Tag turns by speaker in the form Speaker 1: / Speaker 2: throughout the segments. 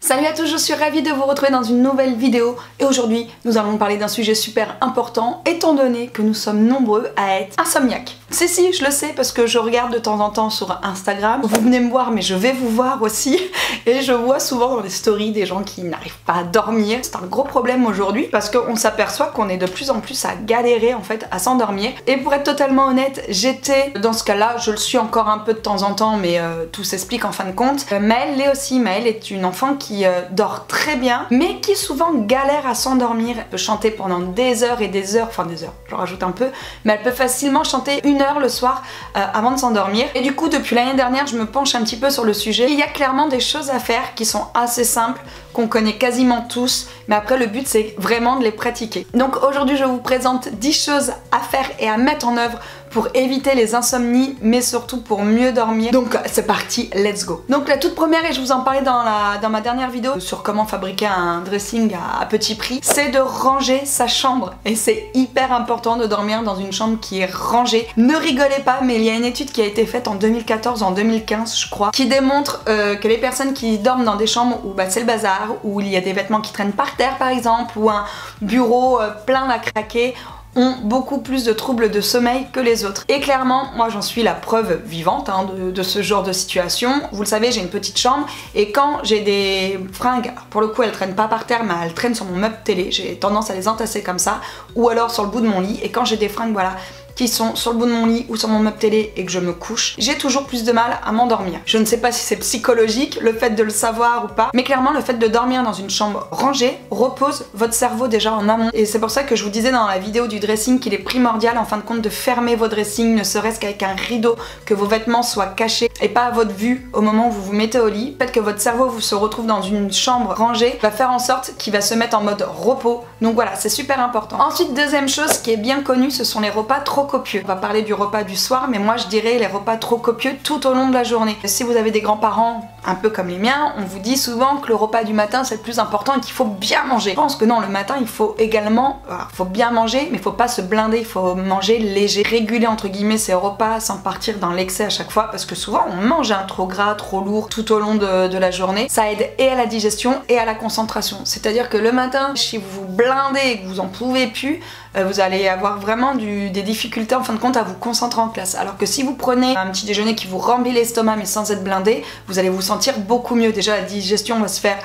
Speaker 1: Salut à tous, je suis ravie de vous retrouver dans une nouvelle vidéo et aujourd'hui nous allons parler d'un sujet super important étant donné que nous sommes nombreux à être insomniaques. Si, je le sais parce que je regarde de temps en temps sur Instagram, vous venez me voir mais je vais vous voir aussi et je vois souvent dans les stories des gens qui n'arrivent pas à dormir. C'est un gros problème aujourd'hui parce qu'on s'aperçoit qu'on est de plus en plus à galérer en fait à s'endormir et pour être totalement honnête, j'étais dans ce cas-là, je le suis encore un peu de temps en temps mais tout s'explique en fin de compte. Maëlle l'est aussi, Maëlle est une enfant qui dort très bien mais qui souvent galère à s'endormir. Elle peut chanter pendant des heures et des heures, enfin des heures, je rajoute un peu, mais elle peut facilement chanter 1 heure le soir avant de s'endormir. Et du coup depuis l'année dernière je me penche un petit peu sur le sujet. Il y a clairement des choses à faire qui sont assez simples, qu'on connaît quasiment tous, mais après le but c'est vraiment de les pratiquer. Donc aujourd'hui je vous présente 10 choses à faire et à mettre en œuvre pour éviter les insomnies mais surtout pour mieux dormir. Donc c'est parti, let's go. Donc la toute première, et je vous en parlais dans ma dernière vidéo sur comment fabriquer un dressing à petit prix, c'est de ranger sa chambre. Et c'est hyper important de dormir dans une chambre qui est rangée. Ne rigolez pas, mais il y a une étude qui a été faite en 2014 ou en 2015 je crois, qui démontre que les personnes qui dorment dans des chambres où c'est le bazar, où il y a des vêtements qui traînent par terre par exemple, ou un bureau plein à craquer, ont beaucoup plus de troubles de sommeil que les autres. Et clairement, moi j'en suis la preuve vivante de ce genre de situation. Vous le savez, j'ai une petite chambre et quand j'ai des fringues, pour le coup elles traînent pas par terre mais elles traînent sur mon meuble télé, j'ai tendance à les entasser comme ça, ou alors sur le bout de mon lit, et quand j'ai des fringues voilà qui sont sur le bout de mon lit ou sur mon meuble télé et que je me couche, j'ai toujours plus de mal à m'endormir. Je ne sais pas si c'est psychologique, le fait de le savoir ou pas, mais clairement le fait de dormir dans une chambre rangée repose votre cerveau déjà en amont. Et c'est pour ça que je vous disais dans la vidéo du dressing qu'il est primordial en fin de compte de fermer vos dressings, ne serait-ce qu'avec un rideau, que vos vêtements soient cachés et pas à votre vue au moment où vous vous mettez au lit. Le fait que votre cerveau vous se retrouve dans une chambre rangée va faire en sorte qu'il va se mettre en mode repos. Donc voilà, c'est super important. Ensuite, deuxième chose qui est bien connue, ce sont les repas trop copieux. On va parler du repas du soir, mais moi je dirais les repas trop copieux tout au long de la journée. Si vous avez des grands-parents un peu comme les miens, on vous dit souvent que le repas du matin c'est le plus important et qu'il faut bien manger. Je pense que non, le matin il faut également, faut bien manger, mais il faut pas se blinder, il faut manger léger, réguler entre guillemets ses repas sans partir dans l'excès à chaque fois, parce que souvent on mange trop gras, trop lourd tout au long de la journée. Ça aide et à la digestion et à la concentration. C'est-à-dire que le matin, si vous vous blindez et que vous en pouvez plus, vous allez avoir vraiment des difficultés en fin de compte à vous concentrer en classe. Alors que si vous prenez un petit déjeuner qui vous remplit l'estomac mais sans être blindé, vous allez vous sentir beaucoup mieux. Déjà la digestion va se faire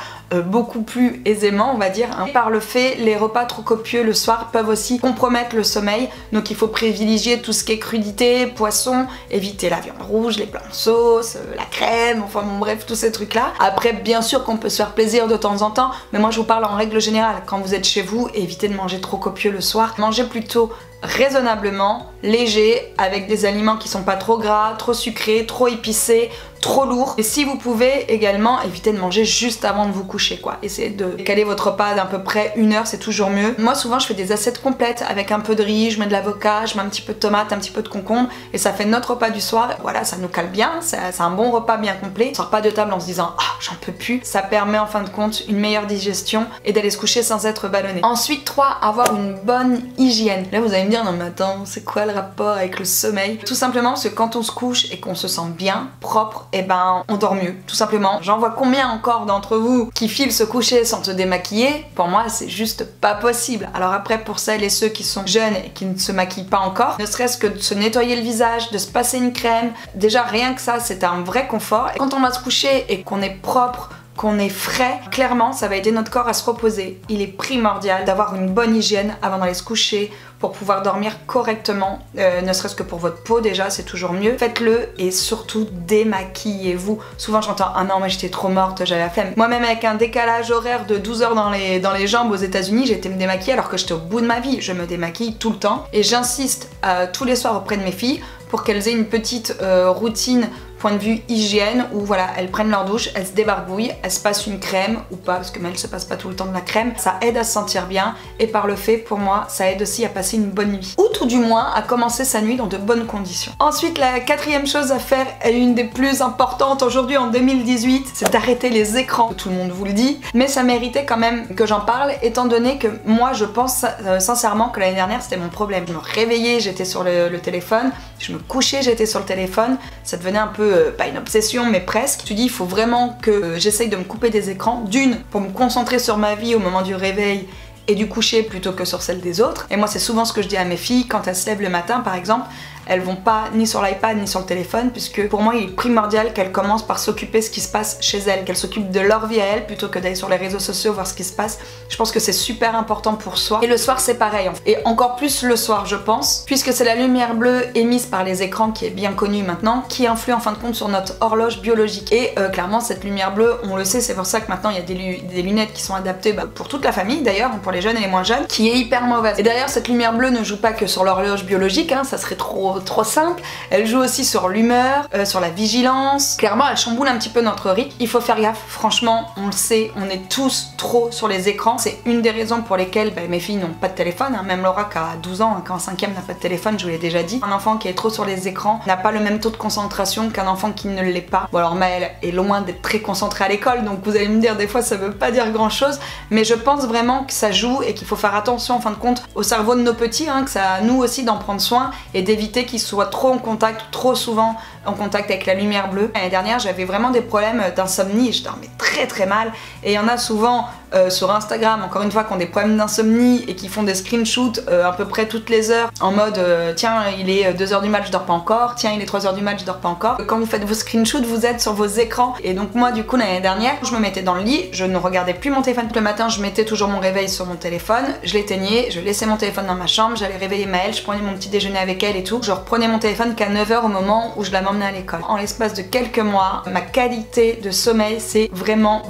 Speaker 1: beaucoup plus aisément on va dire. Par le fait, les repas trop copieux le soir peuvent aussi compromettre le sommeil, donc il faut privilégier tout ce qui est crudité, poisson, éviter la viande rouge, les plats en sauce, la crème, enfin bon bref tous ces trucs là. Après bien sûr qu'on peut se faire plaisir de temps en temps, mais moi je vous parle en règle générale. Quand vous êtes chez vous, évitez de manger trop copieux le soir, mangez plutôt raisonnablement, léger, avec des aliments qui sont pas trop gras, trop sucrés, trop épicés, trop lourds. Et si vous pouvez également éviter de manger juste avant de vous coucher quoi. Essayez de caler votre repas d'à peu près 1 heure, c'est toujours mieux. Moi souvent je fais des assiettes complètes avec un peu de riz, je mets de l'avocat, je mets un petit peu de tomate, un petit peu de concombre et ça fait notre repas du soir. Voilà, ça nous cale bien, c'est un bon repas bien complet. On sort pas de table en se disant ah j'en peux plus. Ça permet en fin de compte une meilleure digestion et d'aller se coucher sans être ballonné. Ensuite 3, avoir une bonne hygiène. Là vous allez me dire non mais attends, c'est quoi le rapport avec le sommeil? Tout simplement parce que quand on se couche et qu'on se sent bien, propre, et ben on dort mieux, tout simplement. J'en vois combien encore d'entre vous qui filent se coucher sans se démaquiller? Pour moi c'est juste pas possible. Alors après pour celles et ceux qui sont jeunes et qui ne se maquillent pas encore, ne serait-ce que de se nettoyer le visage, de se passer une crème, déjà rien que ça c'est un vrai confort. Et quand on va se coucher et qu'on est propre, qu'on est frais, clairement ça va aider notre corps à se reposer. Il est primordial d'avoir une bonne hygiène avant d'aller se coucher pour pouvoir dormir correctement, ne serait-ce que pour votre peau déjà c'est toujours mieux. Faites-le et surtout démaquillez-vous. Souvent j'entends ah non moi j'étais trop morte, j'avais la flemme. Moi-même avec un décalage horaire de 12 heures dans les jambes aux États-Unis, j'ai été me démaquiller alors que j'étais au bout de ma vie. Je me démaquille tout le temps et j'insiste tous les soirs auprès de mes filles pour qu'elles aient une petite routine point de vue hygiène où voilà, elles prennent leur douche, elles se débarbouillent, elles se passent une crème ou pas parce que Mel se passe pas tout le temps de la crème. Ça aide à se sentir bien et par le fait pour moi ça aide aussi à passer une bonne nuit ou tout du moins à commencer sa nuit dans de bonnes conditions. Ensuite la 4e chose à faire est une des plus importantes aujourd'hui en 2018, c'est d'arrêter les écrans. Tout le monde vous le dit mais ça méritait quand même que j'en parle étant donné que moi je pense sincèrement que l'année dernière c'était mon problème. Je me réveillais, j'étais sur le téléphone, je me couchais, j'étais sur le téléphone, ça devenait un peu, pas une obsession, mais presque. Tu dis, il faut vraiment que j'essaye de me couper des écrans, d'une, pour me concentrer sur ma vie au moment du réveil et du coucher plutôt que sur celle des autres. Et moi c'est souvent ce que je dis à mes filles quand elles se lèvent le matin par exemple, elles vont pas ni sur l'iPad ni sur le téléphone, puisque pour moi il est primordial qu'elles commencent par s'occuper de ce qui se passe chez elles, qu'elles s'occupent de leur vie à elles plutôt que d'aller sur les réseaux sociaux voir ce qui se passe. Je pense que c'est super important pour soi. Et le soir c'est pareil, et encore plus le soir je pense, puisque c'est la lumière bleue émise par les écrans qui est bien connue maintenant, qui influe en fin de compte sur notre horloge biologique. Et clairement cette lumière bleue, on le sait, c'est pour ça que maintenant il y a des lunettes qui sont adaptées pour toute la famille d'ailleurs, pour les jeunes et les moins jeunes, qui est hyper mauvaise. Et d'ailleurs cette lumière bleue ne joue pas que sur l'horloge biologique, ça serait trop simple, elle joue aussi sur l'humeur, sur la vigilance. Clairement elle chamboule un petit peu notre rythme, il faut faire gaffe, franchement on le sait, on est tous trop sur les écrans, c'est une des raisons pour lesquelles mes filles n'ont pas de téléphone, même Laura qui a 12 ans, qui en 5ème n'a pas de téléphone, je vous l'ai déjà dit. Un enfant qui est trop sur les écrans n'a pas le même taux de concentration qu'un enfant qui ne l'est pas. Bon alors Maëlle est loin d'être très concentrée à l'école, donc vous allez me dire des fois ça veut pas dire grand chose, mais je pense vraiment que ça joue et qu'il faut faire attention en fin de compte au cerveau de nos petits, que ça à nous aussi d'en prendre soin et d'éviter qu'ils soient trop en contact, trop souvent en contact avec la lumière bleue. L'année dernière j'avais vraiment des problèmes d'insomnie, je dormais très mal, et il y en a souvent sur Instagram, encore une fois, qui ont des problèmes d'insomnie et qui font des screenshots à peu près toutes les heures en mode tiens il est 2h du mat je dors pas encore, tiens il est 3h du mat je dors pas encore. Quand vous faites vos screenshots vous êtes sur vos écrans, et donc moi du coup l'année dernière je me mettais dans le lit, je ne regardais plus mon téléphone le matin, je mettais toujours mon réveil sur mon téléphone, je l'éteignais, je laissais mon téléphone dans ma chambre, j'allais réveiller Maëlle, je prenais mon petit déjeuner avec elle et tout, je reprenais mon téléphone qu'à 9h au moment où je la m'emmenais à l'école. En l'espace de quelques mois, ma qualité de sommeil s'est vraiment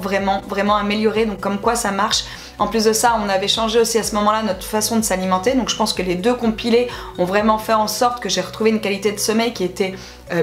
Speaker 1: améliorée, donc comme quoi ça marche. En plus de ça, on avait changé aussi à ce moment-là notre façon de s'alimenter, donc je pense que les deux compilés ont vraiment fait en sorte que j'ai retrouvé une qualité de sommeil qui était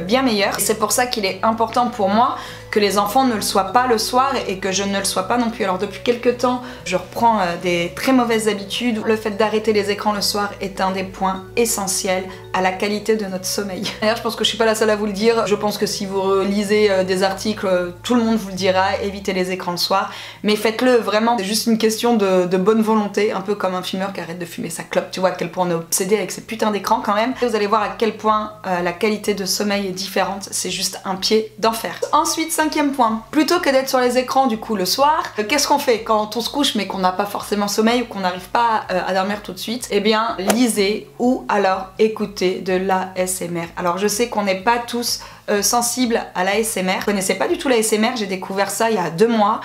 Speaker 1: bien meilleure. C'est pour ça qu'il est important pour moi que les enfants ne le soient pas le soir et que je ne le sois pas non plus. Alors depuis quelques temps, je reprends des très mauvaises habitudes. Le fait d'arrêter les écrans le soir est un des points essentiels à la qualité de notre sommeil. D'ailleurs, je pense que je suis pas la seule à vous le dire. Je pense que si vous lisez des articles, tout le monde vous le dira, évitez les écrans le soir. Mais faites-le vraiment, c'est juste une question de bonne volonté, un peu comme un fumeur qui arrête de fumer sa clope. Tu vois à quel point on est obsédé avec ces putains d'écrans quand même. Et vous allez voir à quel point la qualité de sommeil est différente. C'est juste un pied d'enfer. Ensuite, 5e point, plutôt que d'être sur les écrans du coup le soir, qu'est-ce qu'on fait quand on se couche mais qu'on n'a pas forcément sommeil ou qu'on n'arrive pas à dormir tout de suite? Eh bien lisez ou alors écoutez de l'ASMR. Alors je sais qu'on n'est pas tous sensibles à l'ASMR. Je connaissais pas du tout l'ASMR, j'ai découvert ça il y a 2 mois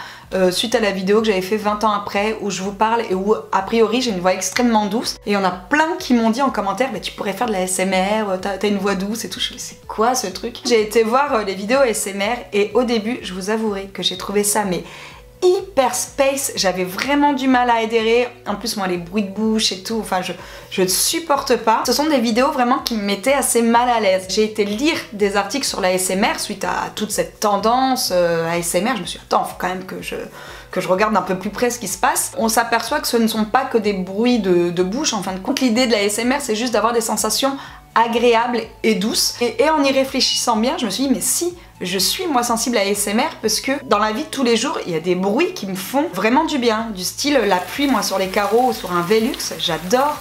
Speaker 1: suite à la vidéo que j'avais fait 20 ans après où je vous parle et où a priori j'ai une voix extrêmement douce, et il y en a plein qui m'ont dit en commentaire tu pourrais faire de l'ASMR, t'as une voix douce et tout. Je me dis c'est quoi ce truc? J'ai été voir les vidéos ASMR et au début je vous avouerai que j'ai trouvé ça mais hyper space, j'avais vraiment du mal à adhérer. En plus moi les bruits de bouche et tout, enfin je ne supporte pas. Ce sont des vidéos vraiment qui me mettaient assez mal à l'aise. J'ai été lire des articles sur l'ASMR suite à toute cette tendance ASMR. Je me suis dit attends, faut quand même que je regarde un peu plus près ce qui se passe. On s'aperçoit que ce ne sont pas que des bruits de bouche. En fin de compte, l'idée de l'ASMR c'est juste d'avoir des sensations agréables et douces. Et en y réfléchissant bien, je me suis dit mais si, je suis moi sensible à l'ASMR parce que dans la vie de tous les jours, il y a des bruits qui me font vraiment du bien. Du style la pluie moi sur les carreaux ou sur un Velux, j'adore.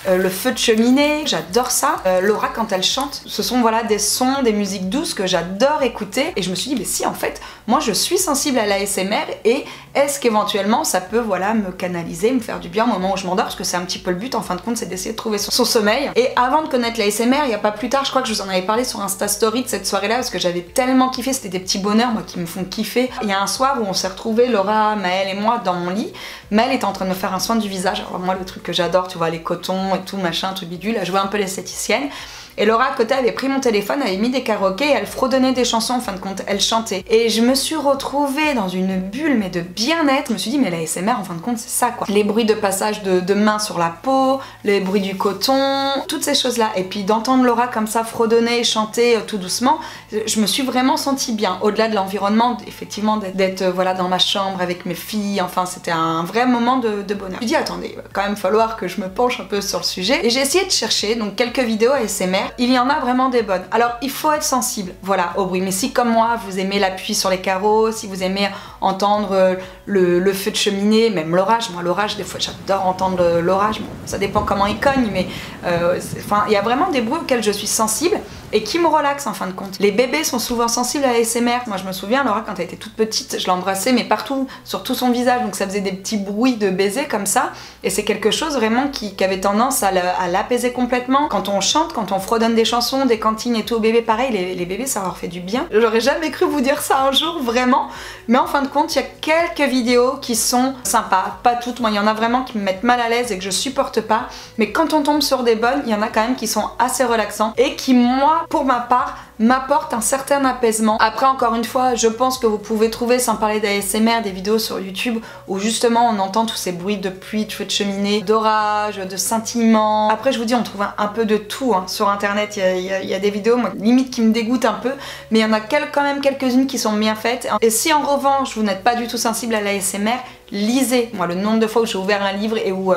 Speaker 1: Le feu de cheminée, j'adore ça. Laura quand elle chante, ce sont voilà des sons, des musiques douces que j'adore écouter. Et je me suis dit mais si en fait, moi je suis sensible à l'ASMR et est-ce qu'éventuellement ça peut voilà me canaliser, me faire du bien au moment où je m'endors, parce que c'est un petit peu le but en fin de compte, c'est d'essayer de trouver son sommeil. Et avant de connaître l'ASMR, il n'y a pas plus tard, je crois que je vous en avais parlé sur Insta Story de cette soirée là parce que j'avais tellement kiffé, c'était des petits bonheurs moi qui me font kiffer. Il y a un soir où on s'est retrouvés, Laura, Maëlle et moi dans mon lit. Maëlle était en train de me faire un soin du visage, alors moi le truc que j'adore, tu vois, les cotons et tout machin, truc bidule, elle jouait un peu l'esthéticienne. Et Laura à côté avait pris mon téléphone, avait mis des karaokés et elle fredonnait des chansons, en fin de compte, elle chantait. Et je me suis retrouvée dans une bulle mais de bien-être. Je me suis dit mais la ASMR en fin de compte c'est ça quoi. Les bruits de passage de mains sur la peau, les bruits du coton, toutes ces choses là. Et puis d'entendre Laura comme ça fredonner et chanter tout doucement, je me suis vraiment sentie bien. Au-delà de l'environnement, effectivement d'être voilà dans ma chambre avec mes filles, enfin c'était un vrai moment de bonheur. Je me suis dit attendez, il va quand même falloir que je me penche un peu sur le sujet. Et j'ai essayé de chercher donc quelques vidéos ASMR. Il y en a vraiment des bonnes. Alors il faut être sensible, voilà, au bruit. Mais si comme moi, vous aimez la pluie sur les carreaux, si vous aimez
Speaker 2: entendre le feu de cheminée, même l'orage. Moi l'orage, des fois j'adore entendre l'orage, bon, ça dépend comment il cogne, mais il y a vraiment des bruits auxquels je suis sensible et qui me relaxent en fin de compte. Les bébés sont souvent sensibles à l'ASMR. Moi je me souviens, Laura, quand elle était toute petite, je l'embrassais mais partout, sur tout son visage, donc ça faisait des petits bruits de baiser comme ça, et c'est quelque chose vraiment qui avait tendance à l'apaiser complètement. Quand on chante, quand on fredonne des chansons, des cantines et tout aux bébés, pareil, les bébés ça leur fait du bien. J'aurais jamais cru vous dire ça un jour, vraiment, mais en fin de compte il y a quelques vidéos qui sont sympas, pas toutes, moi il y en a vraiment qui me mettent mal à l'aise et que je supporte pas, mais quand on tombe sur des bonnes, il y en a quand même qui sont assez relaxants et qui, moi, pour ma part, m'apporte un certain apaisement. Après, encore une fois, je pense que vous pouvez trouver, sans parler d'ASMR, des vidéos sur YouTube où justement on entend tous ces bruits de pluie, de feu de cheminée, d'orage, de scintillement. Après, je vous dis, on trouve un peu de tout hein. Sur internet. Il y a des vidéos, moi, limite qui me dégoûtent un peu, mais il y en a quand même quelques-unes qui sont bien faites. Et si en revanche vous n'êtes pas du tout sensible à l'ASMR, lisez. Moi, le nombre de fois où j'ai ouvert un livre et où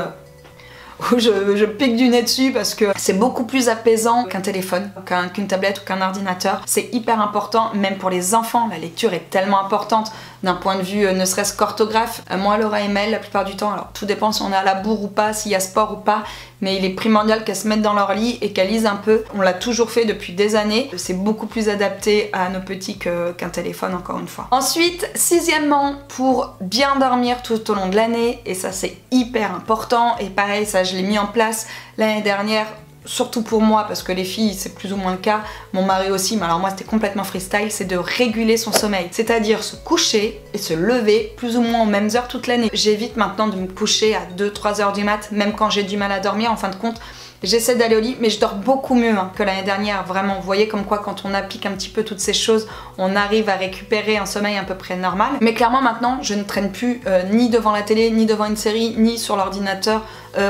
Speaker 2: je pique du nez dessus parce que c'est beaucoup plus apaisant qu'un téléphone, qu'une tablette ou qu'un ordinateur. C'est hyper important, même pour les enfants, la lecture est tellement importante d'un point de vue ne serait-ce qu'orthographe. Moi, Laura et Maëlle, la plupart du temps, alors tout dépend si on est à la bourre ou pas, s'il y a sport ou pas, mais il est primordial qu'elles se mettent dans leur lit et qu'elles lisent un peu. On l'a toujours fait depuis des années. C'est beaucoup plus adapté à nos petits qu'un téléphone, encore une fois. Ensuite, sixièmement, pour bien dormir tout au long de l'année, et ça c'est hyper important, et pareil, ça je l'ai mis en place l'année dernière, surtout pour moi, parce que les filles c'est plus ou moins le cas, mon mari aussi, mais alors moi c'était complètement freestyle, c'est de réguler son sommeil, c'est-à-dire se coucher et se lever plus ou moins aux mêmes heures toute l'année. J'évite maintenant de me coucher à 2-3 heures du mat, même quand j'ai du mal à dormir. En fin de compte, j'essaie d'aller au lit, mais je dors beaucoup mieux hein, que l'année dernière, vraiment. Vous voyez comme quoi quand on applique un petit peu toutes ces choses, on arrive à récupérer un sommeil à peu près normal. Mais clairement maintenant, je ne traîne plus ni devant la télé, ni devant une série, ni sur l'ordinateur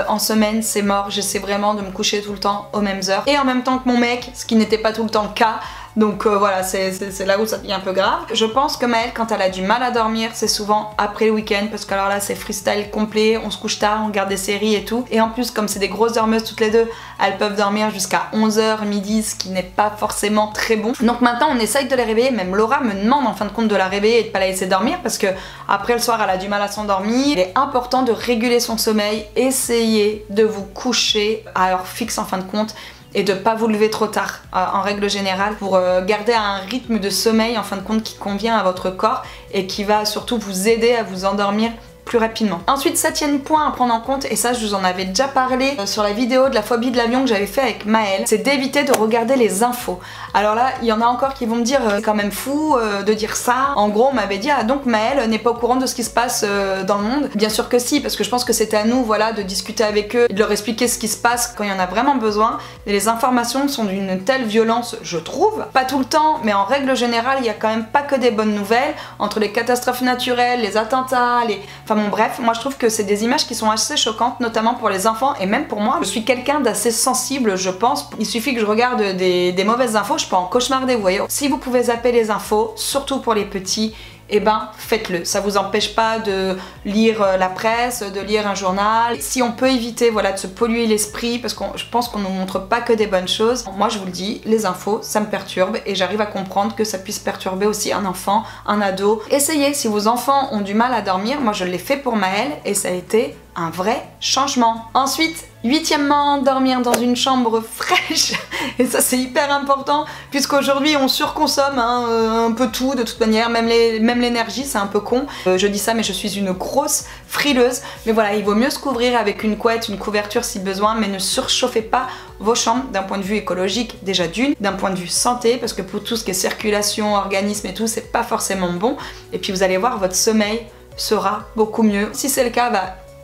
Speaker 2: en semaine, c'est mort. J'essaie vraiment de me coucher tout le temps aux mêmes heures. Et en même temps que mon mec, ce qui n'était pas tout le temps le cas. Donc voilà, c'est là où ça devient un peu grave. Je pense que Maëlle, quand elle a du mal à dormir, c'est souvent après le week-end, parce que alors là c'est freestyle complet, on se couche tard, on regarde des séries et tout. Et en plus, comme c'est des grosses dormeuses toutes les deux, elles peuvent dormir jusqu'à 11h, midi, ce qui n'est pas forcément très bon. Donc maintenant on essaye de les réveiller, même Laura me demande en fin de compte de la réveiller et de pas la laisser dormir, parce que après le soir elle a du mal à s'endormir. Il est important de réguler son sommeil, essayez de vous coucher à heure fixe en fin de compte, et de pas vous lever trop tard en règle générale, pour garder un rythme de sommeil en fin de compte qui convient à votre corps et qui va surtout vous aider à vous endormir plus rapidement. Ensuite, septième point à prendre en compte, et ça je vous en avais déjà parlé sur la vidéo de la phobie de l'avion que j'avais fait avec Maëlle, c'est d'éviter de regarder les infos. Alors là, il y en a encore qui vont me dire c'est quand même fou de dire ça. En gros, on m'avait dit ah donc Maëlle n'est pas au courant de ce qui se passe dans le monde. Bien sûr que si, parce que je pense que c'était à nous, voilà, de discuter avec eux et de leur expliquer ce qui se passe quand il y en a vraiment besoin. Et les informations sont d'une telle violence, je trouve, pas tout le temps, mais en règle générale, il y a quand même pas que des bonnes nouvelles entre les catastrophes naturelles, les attentats, enfin bon bref, moi je trouve que c'est des images qui sont assez choquantes, notamment pour les enfants et même pour moi. Je suis quelqu'un d'assez sensible, je pense. Il suffit que je regarde des mauvaises infos, je peux en cauchemarder, vous voyez. Si vous pouvez zapper les infos, surtout pour les petits, eh ben faites-le. Ça vous empêche pas de lire la presse, de lire un journal. Si on peut éviter, voilà, de se polluer l'esprit, parce que je pense qu'on ne nous montre pas que des bonnes choses. Moi je vous le dis, les infos, ça me perturbe et j'arrive à comprendre que ça puisse perturber aussi un enfant, un ado. Essayez, si vos enfants ont du mal à dormir, moi je l'ai fait pour Maëlle et ça a été un vrai changement. Ensuite, huitièmement, dormir dans une chambre fraîche. Et ça c'est hyper important, puisqu'aujourd'hui on surconsomme un peu tout de toute manière, même l'énergie, c'est un peu con. Je dis ça mais je suis une grosse frileuse. Mais voilà, il vaut mieux se couvrir avec une couette, une couverture si besoin, mais ne surchauffez pas vos chambres d'un point de vue écologique déjà d'une, d'un point de vue santé, parce que pour tout ce qui est circulation, organisme et tout, c'est pas forcément bon. Et puis vous allez voir, votre sommeil sera beaucoup mieux. Si c'est le cas,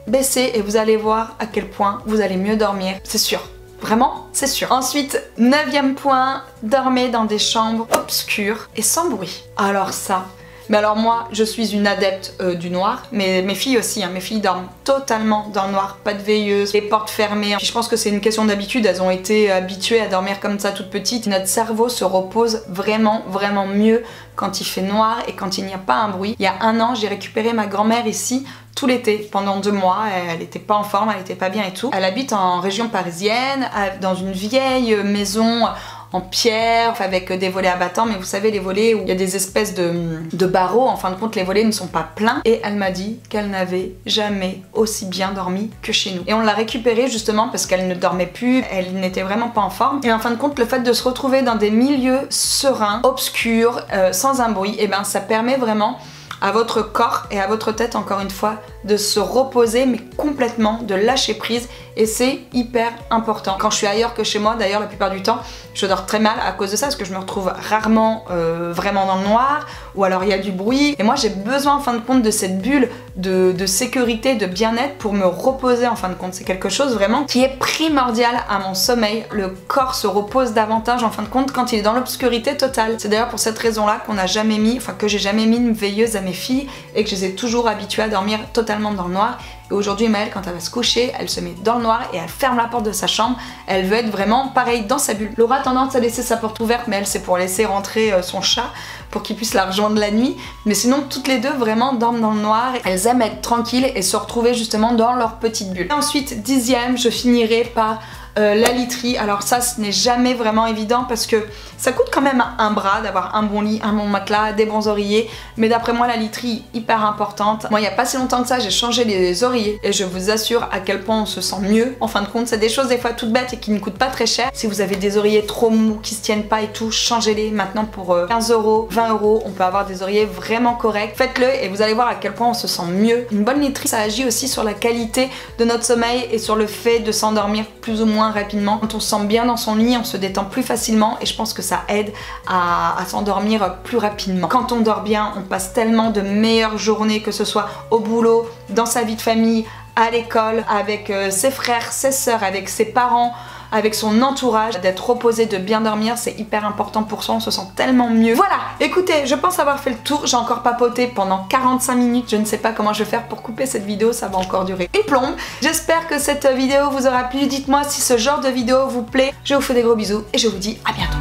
Speaker 2: baissez et vous allez voir à quel point vous allez mieux dormir, c'est sûr. Vraiment, c'est sûr. Ensuite, neuvième point, dormez dans des chambres obscures et sans bruit. Alors ça, mais alors moi, je suis une adepte du noir, mais mes filles aussi, hein, mes filles dorment totalement dans le noir, pas de veilleuse, les portes fermées. Puis je pense que c'est une question d'habitude, elles ont été habituées à dormir comme ça toutes petites. Notre cerveau se repose vraiment, vraiment mieux quand il fait noir et quand il n'y a pas un bruit. Il y a un an, j'ai récupéré ma grand-mère ici tout l'été, pendant 2 mois, elle était pas en forme, elle était pas bien et tout. Elle habite en région parisienne, dans une vieille maison en pierre, avec des volets abattants, mais vous savez les volets où il y a des espèces de barreaux, en fin de compte les volets ne sont pas pleins, et elle m'a dit qu'elle n'avait jamais aussi bien dormi que chez nous. Et on l'a récupérée justement parce qu'elle ne dormait plus, elle n'était vraiment pas en forme, et en fin de compte le fait de se retrouver dans des milieux sereins, obscurs, sans un bruit, et ben ça permet vraiment à votre corps et à votre tête, encore une fois, de se reposer, mais complètement, de lâcher prise, et c'est hyper important. Quand je suis ailleurs que chez moi, d'ailleurs la plupart du temps, je dors très mal à cause de ça, parce que je me retrouve rarement vraiment dans le noir, ou alors il y a du bruit, et moi j'ai besoin en fin de compte de cette bulle de sécurité, de bien-être pour me reposer en fin de compte. C'est quelque chose vraiment qui est primordial à mon sommeil. Le corps se repose davantage en fin de compte quand il est dans l'obscurité totale. C'est d'ailleurs pour cette raison-là qu'on n'a jamais mis, enfin que j'ai jamais mis une veilleuse à mes filles, et que je les ai toujours habituées à dormir totalement dans le noir. Et aujourd'hui Maëlle, quand elle va se coucher, elle se met dans le noir et elle ferme la porte de sa chambre. Elle veut être vraiment pareil dans sa bulle. Laura a tendance à laisser sa porte ouverte, mais elle c'est pour laisser rentrer son chat pour qu'il puisse la rejoindre la nuit. Mais sinon toutes les deux vraiment dorment dans le noir. Elles aiment être tranquilles et se retrouver justement dans leur petite bulle. Et ensuite 10e, je finirai par la literie. Alors ça, ce n'est jamais vraiment évident parce que ça coûte quand même un bras d'avoir un bon lit, un bon matelas, des bons oreillers, mais d'après moi la literie hyper importante. Moi il n'y a pas si longtemps que ça j'ai changé les oreillers et je vous assure à quel point on se sent mieux. En fin de compte c'est des choses des fois toutes bêtes et qui ne coûtent pas très cher. Si vous avez des oreillers trop mous, qui se tiennent pas et tout, changez-les. Maintenant pour 15 €, 20 €, on peut avoir des oreillers vraiment corrects. Faites-le et vous allez voir à quel point on se sent mieux. Une bonne literie ça agit aussi sur la qualité de notre sommeil et sur le fait de s'endormir plus ou moins rapidement. Quand on se sent bien dans son lit, on se détend plus facilement et je pense que ça aide à s'endormir plus rapidement. Quand on dort bien, on passe tellement de meilleures journées, que ce soit au boulot, dans sa vie de famille, à l'école, avec ses frères, ses sœurs, avec ses parents, avec son entourage. D'être reposé, de bien dormir, c'est hyper important pour soi, on se sent tellement mieux. Voilà, écoutez, je pense avoir fait le tour, j'ai encore papoté pendant 45 minutes, je ne sais pas comment je vais faire pour couper cette vidéo, ça va encore durer une plombe. J'espère que cette vidéo vous aura plu, dites-moi si ce genre de vidéo vous plaît. Je vous fais des gros bisous et je vous dis à bientôt.